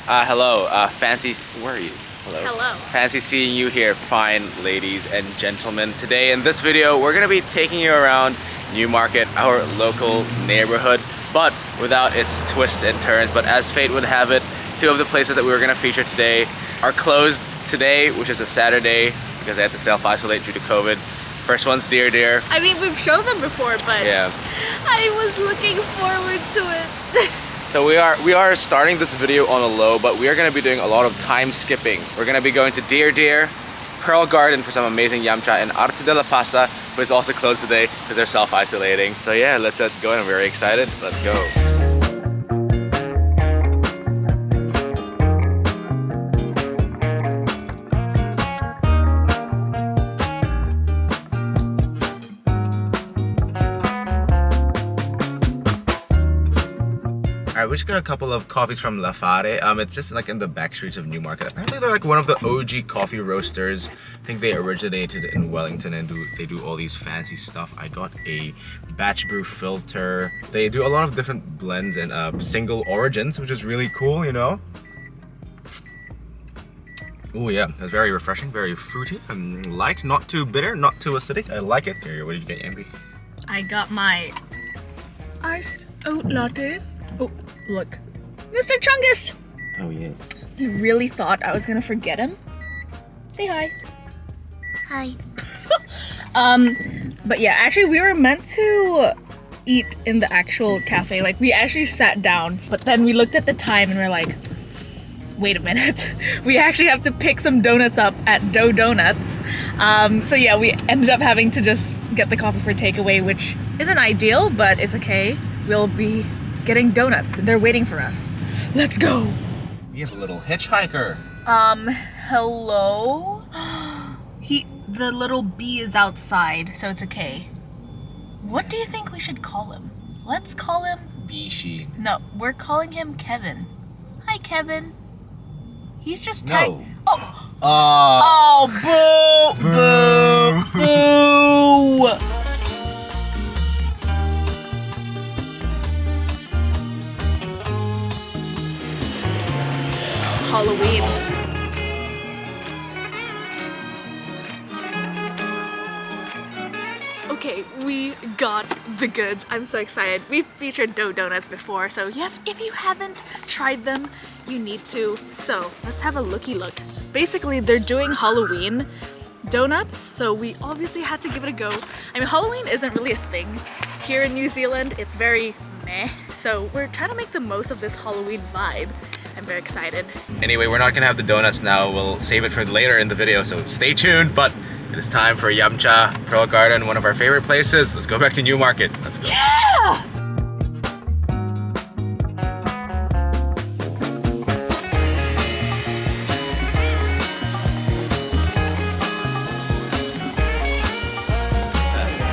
Hello. Where are you? Hello. Hello. Fancy seeing you here, fine ladies and gentlemen. Today in this video, we're gonna be taking you around Newmarket, our local neighborhood, but without its twists and turns. But as fate would have it, two of the places that we were gonna feature today are closed today, which is a Saturday, because they had to self-isolate due to COVID. First one's Dear Dear. I mean, we've shown them before, but yeah, I was looking forward to it. So we are starting this video on a low, but we are going to be doing a lot of time skipping. We're going to be going to Dear Dear, Pearl Garden for some amazing yum cha, and Arte della Pasta, but it's also closed today because they're self-isolating. So yeah, let's go, and I'm very excited. Let's go. Alright, we just got a couple of coffees from Locavore. It's just like in the back streets of Newmarket. Apparently they're like one of the OG coffee roasters. I think they originated in Wellington and they do all these fancy stuff. I got a batch brew filter. They do a lot of different blends and single origins, which is really cool, you know? Oh yeah, it's very refreshing, very fruity and light, not too bitter, not too acidic. I like it. Here, what did you get, Ambi? I got my iced oat latte. Oh, look. Mr. Chungus! Oh yes. I really thought I was gonna forget him. Say hi. Hi. But yeah, actually we were meant to eat in the actual cafe. Like we actually sat down, but then we looked at the time and we're like, wait a minute. We actually have to pick some donuts up at DOE Donuts. So yeah, we ended up having to just get the coffee for takeaway, which isn't ideal, but it's okay. We'll be getting donuts. They're waiting for us. Let's go. We have a little hitchhiker. Hello? The little bee is outside, so it's okay. What do you think we should call him? Let's call him... Bishi. No, we're calling him Kevin. Hi, Kevin. He's just No. Oh, boo! Boo! Boo! Halloween. Okay, we got the goods. I'm so excited. We've featured DOE Donuts before, so yeah, if you haven't tried them, you need to. So let's have a looky look. Basically, they're doing Halloween donuts, so we obviously had to give it a go. I mean, Halloween isn't really a thing here in New Zealand. It's very meh. So we're trying to make the most of this Halloween vibe. I'm very excited. Anyway, we're not gonna have the donuts now. We'll save it for later in the video, so stay tuned. But it is time for yum cha, Pearl Garden, one of our favorite places. Let's go back to Newmarket. Let's go. Yeah!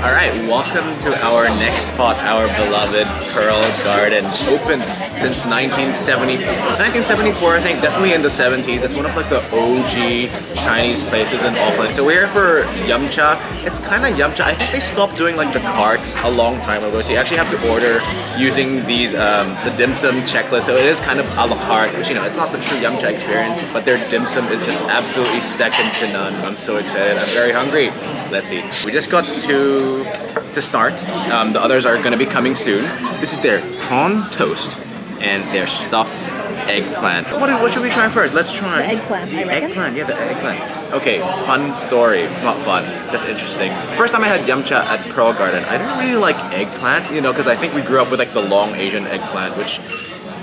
Alright, welcome to our next spot, our beloved Pearl Garden. Opened since 1974, I think, definitely in the 70s. It's one of like the OG Chinese places in Auckland. So we're here for yum cha. It's kind of yum cha. I think they stopped doing like the carts a long time ago. So you actually have to order using these, the dim sum checklist. So it is kind of a la carte, which, you know, it's not the true yum cha experience, but their dim sum is just absolutely second to none. I'm so excited. I'm very hungry. Let's eat. We just got two to start. The others are going to be coming soon. This is their prawn toast and their stuffed eggplant. What should we try first? Let's try The eggplant, I reckon. Eggplant, yeah, the eggplant. Okay, fun story. Not fun, just interesting. First time I had yum cha at Pearl Garden, I didn't really like eggplant, you know, because I think we grew up with like the long Asian eggplant, which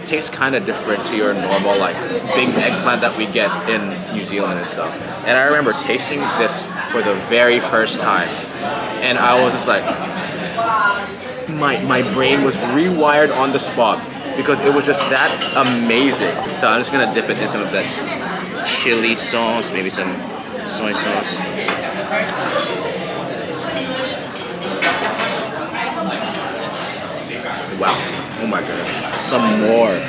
tastes kind of different to your normal like big eggplant that we get in New Zealand and stuff. And I remember tasting this for the very first time, and I was just like, my brain was rewired on the spot because it was just that amazing. So I'm just gonna dip it in some of that chili sauce, maybe some soy sauce. Wow, oh my goodness, some more.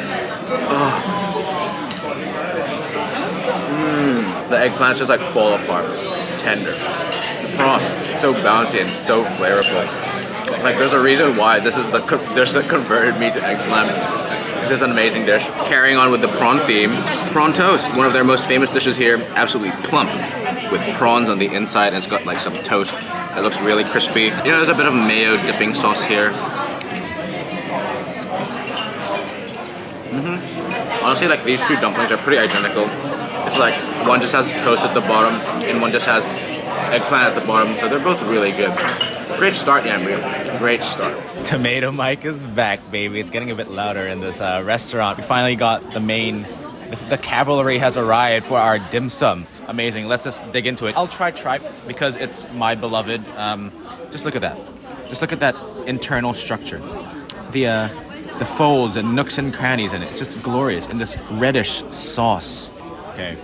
Oh. The eggplants just like fall apart, tender. The prawn, it's so bouncy and so flavorful. Like there's a reason why this converted me to eggplant. This is an amazing dish. Carrying on with the prawn theme, prawn toast, one of their most famous dishes here, absolutely plump with prawns on the inside, and it's got like some toast that looks really crispy. You know, there's a bit of mayo dipping sauce here. Honestly, like these two dumplings are pretty identical. It's like one just has toast at the bottom and one just has eggplant at the bottom, so they're both really good. Great start, Yambri. Great start. Tomato Mike is back, baby. It's getting a bit louder in this restaurant. We finally got the main, the cavalry has arrived for our dim sum. Amazing. Let's just dig into it. I'll try tripe because it's my beloved. Just look at that. Just look at that internal structure. The folds and nooks and crannies in it. It's just glorious in this reddish sauce. Okay.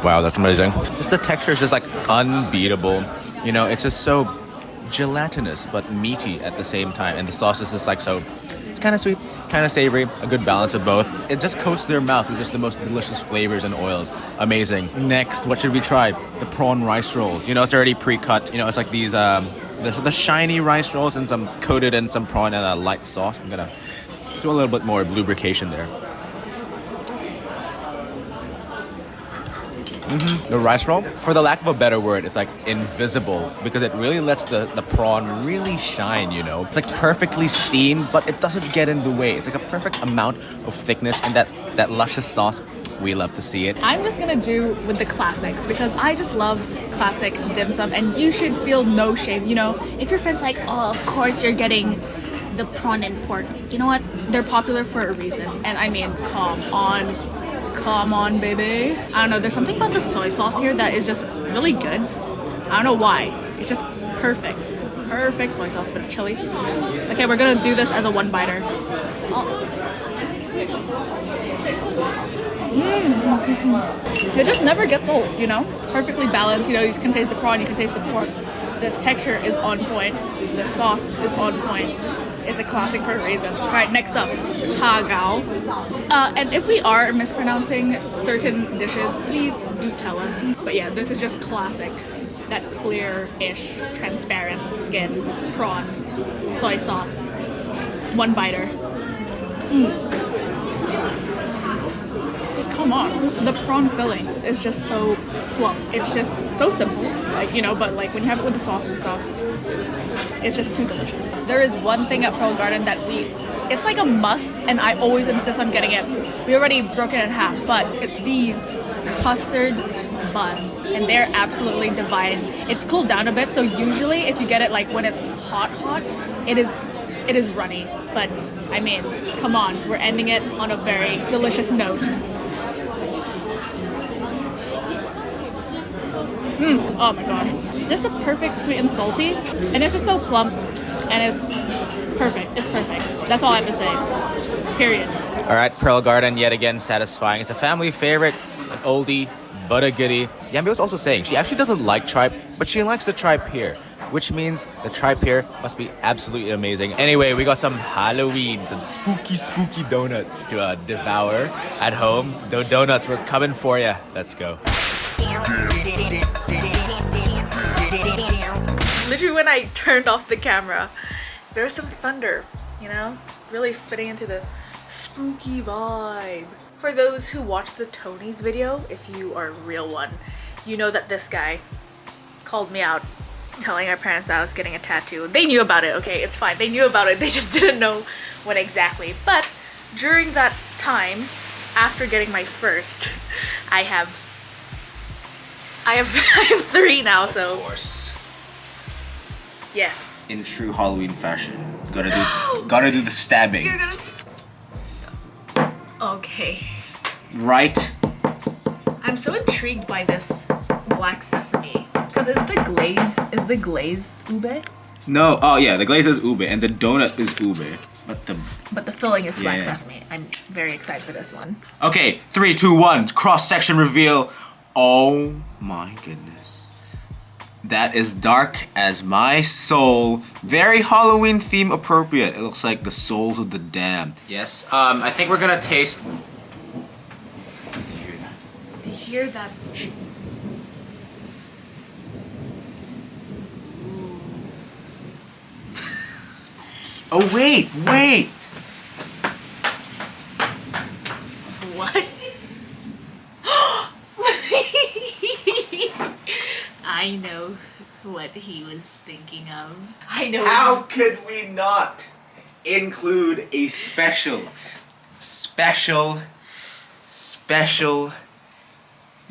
Wow, that's amazing. Just the texture is just like unbeatable. You know, it's just so gelatinous but meaty at the same time. And the sauce is just like so, it's kind of sweet, kind of savory, a good balance of both. It just coats their mouth with just the most delicious flavors and oils. Amazing. Next, what should we try? The prawn rice rolls. You know, it's already pre-cut. You know, it's like these, the shiny rice rolls and some coated in some prawn and a light sauce. I'm gonna do a little bit more lubrication there. The rice roll, for the lack of a better word, it's like invisible because it really lets the prawn really shine, you know. It's like perfectly steamed, but it doesn't get in the way. It's like a perfect amount of thickness and that luscious sauce. We love to see it. I'm just gonna do with the classics because I just love classic dim sum, and you should feel no shame. You know, if your friend's like, oh, of course you're getting the prawn and pork. You know what? They're popular for a reason. And I mean, come on, baby. I don't know, there's something about the soy sauce here that is just really good. I don't know why. It's just perfect. Perfect soy sauce with chili. Okay, we're gonna do this as a one-biter. It just never gets old, you know? Perfectly balanced, you know, you can taste the prawn, you can taste the pork. The texture is on point. The sauce is on point. It's a classic for a reason. All right, next up, ha gao. And if we are mispronouncing certain dishes, please do tell us. But yeah, this is just classic. That clear-ish, transparent skin, prawn, soy sauce, one biter. Come on. The prawn filling is just so plump. It's just so simple, like, you know, but like when you have it with the sauce and stuff, it's just too delicious. There is one thing at Pearl Garden that it's like a must, and I always insist on getting it. We already broke it in half, but it's these custard buns, and they're absolutely divine. It's cooled down a bit, so usually if you get it like when it's hot, it is runny. But I mean, come on, we're ending it on a very delicious note. Oh my gosh. Just a perfect sweet and salty, and it's just so plump, and it's perfect. It's perfect. That's all I have to say. Period. All right, Pearl Garden yet again satisfying. It's a family favorite, an oldie, but a goodie. Yambi was also saying she actually doesn't like tripe, but she likes the tripe here, which means the tripe here must be absolutely amazing. Anyway, we got some Halloween, some spooky donuts to devour at home. Those donuts, we're coming for you. Let's go. Literally when I turned off the camera, there was some thunder, you know? Really fitting into the spooky vibe. For those who watched the Tony's video, if you are a real one, you know that this guy called me out telling our parents that I was getting a tattoo. They knew about it, okay? It's fine. They knew about it. They just didn't know when exactly. But during that time, after getting my first, I have 3 now, so. Of course. Yes. In true Halloween fashion. Gotta do the stabbing. You're gonna... Okay. Right? I'm so intrigued by this black sesame. Because is the glaze ube? No, oh yeah, the glaze is ube and the donut is ube. But the filling is black sesame. I'm very excited for this one. Okay, 3, 2, 1, cross-section reveal. Oh my goodness. That is dark as my soul. Very Halloween theme appropriate. It looks like the souls of the damned. Yes, I think we're gonna taste... Do you hear that? Oh wait, wait! What? I know what he was thinking of. I know. How could we not include a special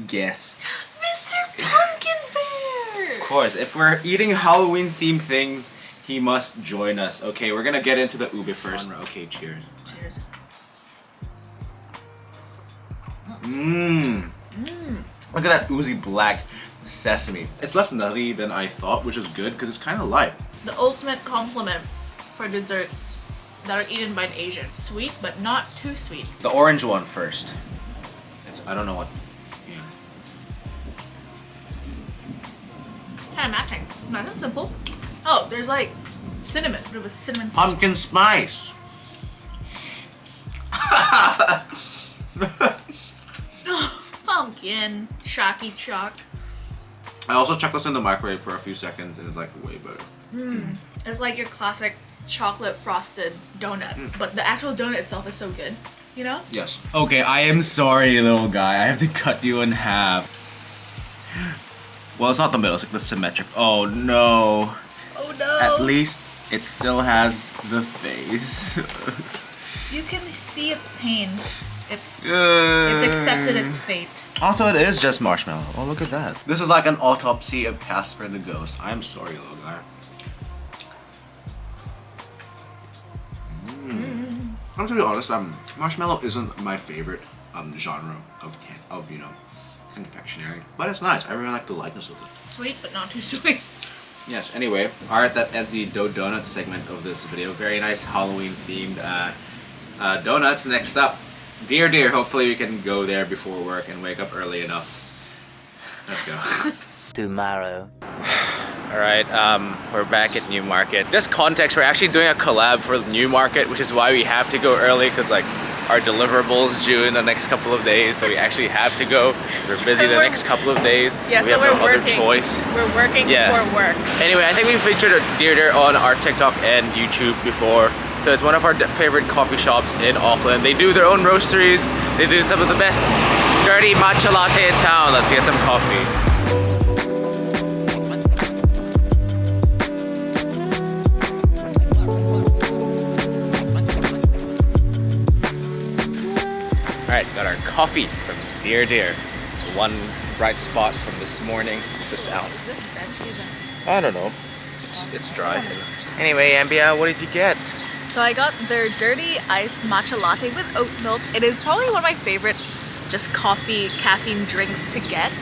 guest? Mr. Pumpkin Bear! Of course, if we're eating Halloween themed things, he must join us. Okay, we're gonna get into the ube first. Okay, cheers. Cheers. Mmm. Look at that oozy black sesame. It's less nutty than I thought, which is good because it's kind of light. The ultimate compliment for desserts that are eaten by an Asian. Sweet, but not too sweet. The orange one first. I don't know what. Yeah. Kind of matching. Nice and simple. Oh, there's like cinnamon. There was cinnamon. Pumpkin spice. Pumpkin. Chalky chalk. I also chucked this in the microwave for a few seconds and it's like way better. It's like your classic chocolate frosted donut, but the actual donut itself is so good. You know? Yes. Okay, I am sorry, little guy. I have to cut you in half. Well, it's not the middle, it's like the symmetric. Oh no. Oh no. At least it still has the face. You can see its pain. It's accepted its fate. Also, it is just marshmallow. Oh, look at that. This is like an autopsy of Casper the Ghost. I'm sorry, little guy. I'm to be honest, marshmallow isn't my favorite genre of confectionery, but it's nice. I really like the lightness of it. Sweet, but not too sweet. Yes. Anyway, alright, that's the DOE Donuts segment of this video. Very nice Halloween themed donuts. Next up, Dear. Hopefully we can go there before work and wake up early enough. Let's go. Tomorrow. Alright, we're back at Newmarket. Just context, we're actually doing a collab for Newmarket, which is why we have to go early, because like our deliverables due in the next couple of days, so we actually have to go. We're busy the next couple of days. Yeah, we so have we're no working. other choice. We're working before work. Anyway, I think we featured a Dear on our TikTok and YouTube before. So it's one of our favorite coffee shops in Auckland. They do their own roasteries. They do some of the best dirty matcha latte in town. Let's get some coffee. Alright, got our coffee from Dear. One bright spot from this morning. Sit down. Is this bench even? I don't know. It's dry. Anyway, Ambia, what did you get? So I got their dirty iced matcha latte with oat milk. It is probably one of my favorite just coffee caffeine drinks to get.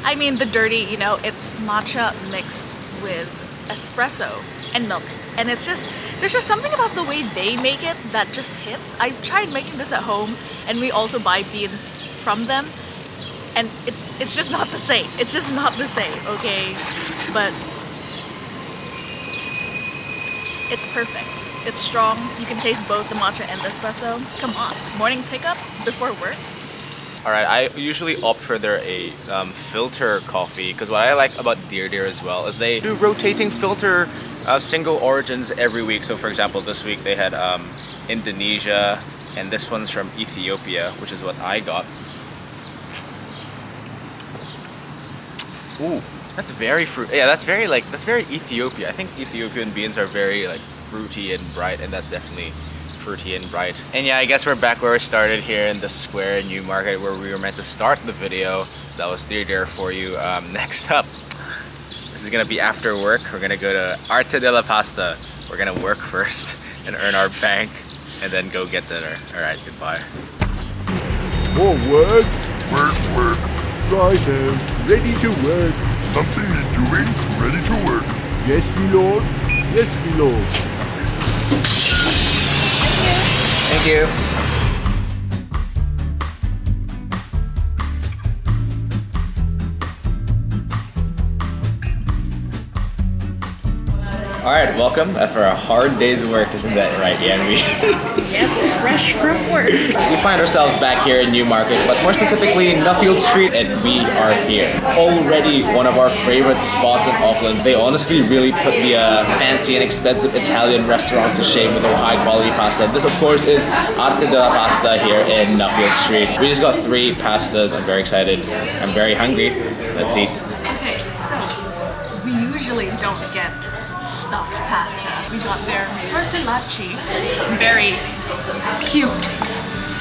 I mean the dirty, you know, it's matcha mixed with espresso and milk. And it's just, there's just something about the way they make it that just hits. I've tried making this at home and we also buy beans from them. And it's just not the same. It's just not the same, okay? But it's perfect. It's strong. You can taste both the matcha and the espresso. Come on, morning pickup before work. Alright, I usually opt for their filter coffee, because what I like about Dear as well is they do rotating filter single origins every week. So for example, this week they had Indonesia, and this one's from Ethiopia, which is what I got. Ooh, that's very fruity. Yeah, that's very Ethiopia. I think Ethiopian beans are very like fruity and bright, and that's definitely fruity and bright. And yeah, I guess we're back where we started here in the square in Newmarket, where we were meant to start the video. That was Dear for you. Next up, this is gonna be after work. We're gonna go to Arte della Pasta. We're gonna work first and earn our bank, and then go get dinner. All right, goodbye. More work? Work. Right now. Ready to work. Something me doing? Ready to work. Yes, my lord. Yes, my lord. Thank you. All right, welcome after a hard day's work, isn't that right, Yanvi? Yep, fresh from work. We find ourselves back here in Newmarket, but more specifically Nuffield Street, and we are here. Already one of our favorite spots in Auckland. They honestly really put the fancy and expensive Italian restaurants to shame with their high quality pasta. This of course is Arte della Pasta here in Nuffield Street. We just got 3 pastas. I'm very excited. I'm very hungry. Let's eat. Okay, so we usually don't get stuffed pasta. We got their tortellacci, very cute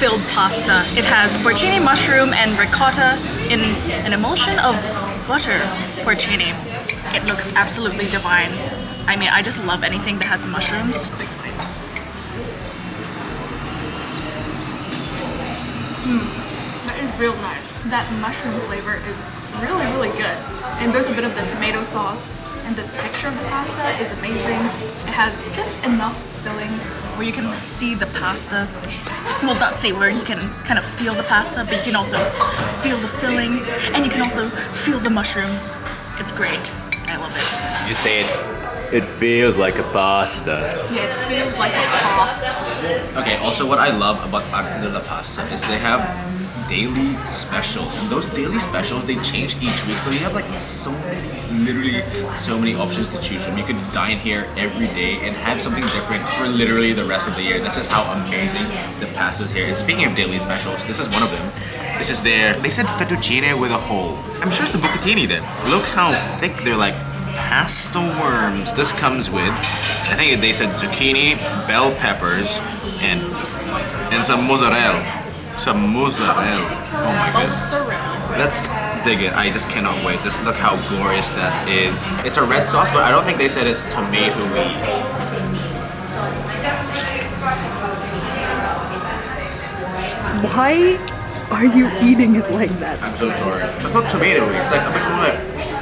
filled pasta. It has porcini mushroom and ricotta in an emulsion of butter porcini. It looks absolutely divine. I mean, I just love anything that has mushrooms. That is real nice. That mushroom flavor is really, really good. And there's a bit of the tomato sauce, and the texture of the pasta is amazing. It has just enough filling where you can see the pasta. Well, not see where you can kind of feel the pasta, but you can also feel the filling, and you can also feel the mushrooms. It's great. I love it. You say it. It feels like a pasta. Yeah, it feels like a pasta. Okay, also what I love about Arte della Pasta is they have daily specials, and those daily specials, they change each week, so you have like so many, literally so many options to choose from. You can dine here every day and have something different for literally the rest of the year. This is how amazing the pasta's here. And speaking of daily specials, this is one of them. This is they said fettuccine with a hole. I'm sure it's a bucatini then. Look how thick they're like. Pasta worms. This comes with, I think they said zucchini, bell peppers, and some mozzarella. Some mozzarella. Oh my goodness. Let's dig it. I just cannot wait. Just look how glorious that is. It's a red sauce, but I don't think they said it's tomato-y. Why are you eating it like that? I'm so sorry. It's not tomato-y. It's like a bit more like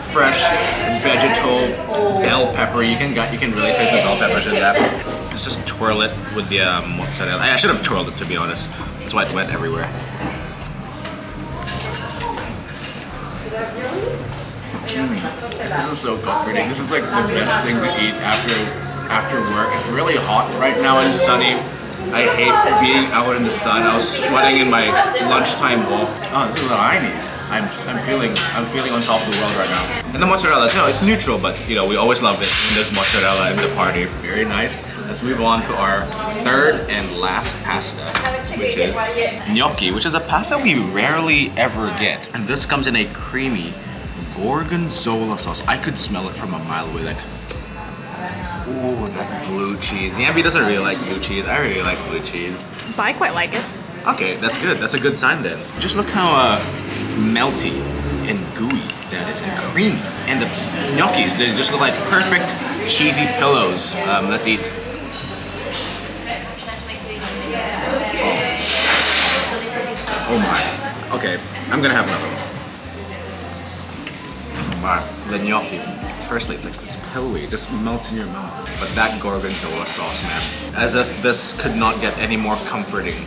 fresh vegetal bell pepper. You can really taste the bell peppers in that. Let's just twirl it with the mozzarella. I should have twirled it, to be honest. That's why it went everywhere. This is so comforting. This is like the best thing to eat after work. It's really hot right now and sunny. I hate being out in the sun. I was sweating in my lunchtime walk. Oh, this is what I need. I'm feeling on top of the world right now. And the mozzarella, you know, it's neutral, but you know, we always love it when there's mozzarella in the party. Very nice. Let's move on to our third and last pasta, which is gnocchi, which is a pasta we rarely ever get. And this comes in a creamy gorgonzola sauce. I could smell it from a mile away, like, ooh, that blue cheese. Yambi doesn't really like blue cheese. I really like blue cheese. But I quite like it. Okay, that's good. That's a good sign then. Just look how melty and gooey that is, and creamy. And the gnocchis, they just look like perfect cheesy pillows. Let's eat. Oh my. Okay, I'm gonna have another one. Wow, the gnocchi. Firstly, it's like this pillowy, it just melts in your mouth. But that gorgonzola sauce, man. As if this could not get any more comforting.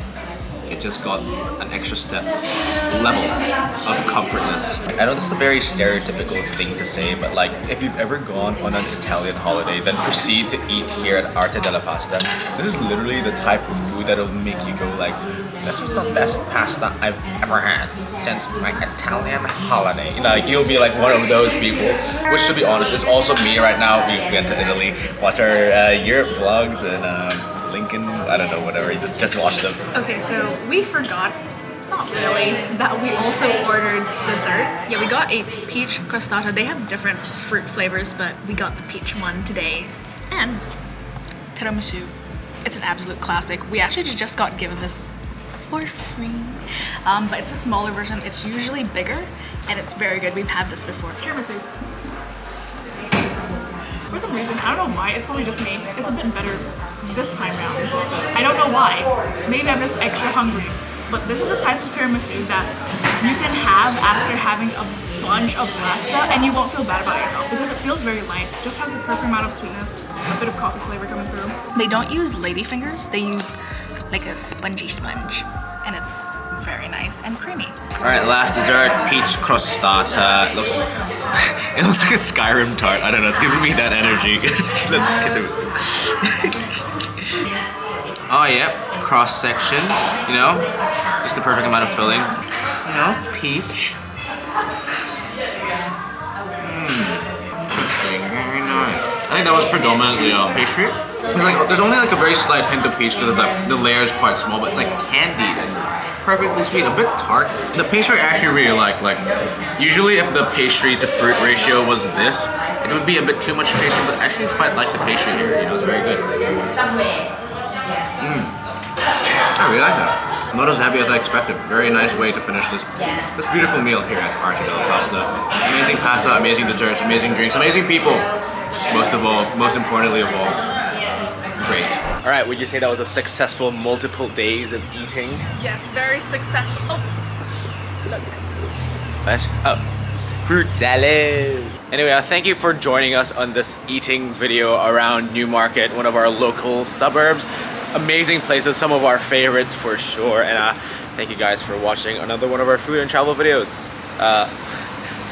It just got an extra step level of comfortness. I know this is a very stereotypical thing to say, but like if you've ever gone on an Italian holiday, then proceed to eat here at Arte della Pasta, this is literally the type of food that'll make you go like, this is the best pasta I've ever had since my Italian holiday. You know, like you'll be like one of those people, which to be honest is also me right now. We went to Italy, watch our Europe vlogs and Lincoln, I don't know, whatever, just watch them. Okay, so we forgot, not really, that we also ordered dessert. Yeah, we got a peach crostata. They have different fruit flavors, but we got the peach one today. And tiramisu. It's an absolute classic. We actually just got given this for free, but it's a smaller version. It's usually bigger, and it's very good. We've had this before. Tiramisu. For some reason, I don't know why, it's probably just me. It's a bit better this time around. I don't know why. Maybe I'm just extra hungry. But this is a type of tiramisu that you can have after having a bunch of pasta and you won't feel bad about yourself because it feels very light. Just has the perfect amount of sweetness, a bit of coffee flavor coming through. They don't use ladyfingers, they use like a spongy sponge, and it's Very nice and creamy. All right, last dessert, peach crostata. It looks like a Skyrim tart. I don't know. It's giving me that energy. Let's get it. Oh yeah, cross section. You know, just the perfect amount of filling. You know, peach. Interesting. Very nice. I think that was predominantly pastry. There's only like a very slight hint of peach because the layer is quite small, but it's like candied and perfectly sweet, a bit tart. The pastry I actually really like usually if the pastry to fruit ratio was this, it would be a bit too much pastry, but I actually quite like the pastry here, you know, it's very good. I really like that. Not as heavy as I expected. Very nice way to finish this beautiful meal here at Arte della Pasta. Amazing pasta, amazing desserts, amazing drinks, amazing people. Most importantly of all, great. All right, would you say that was a successful multiple days of eating? Yes, very successful. Oh, look. What? Oh, fruit salad. Anyway, thank you for joining us on this eating video around Newmarket, one of our local suburbs. Amazing places, some of our favorites for sure. And thank you guys for watching another one of our food and travel videos.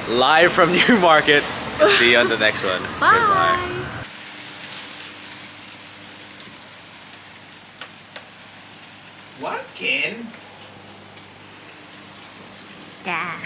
Live from Newmarket. See you on the next one. Bye. Goodbye. What, Ken? Yeah.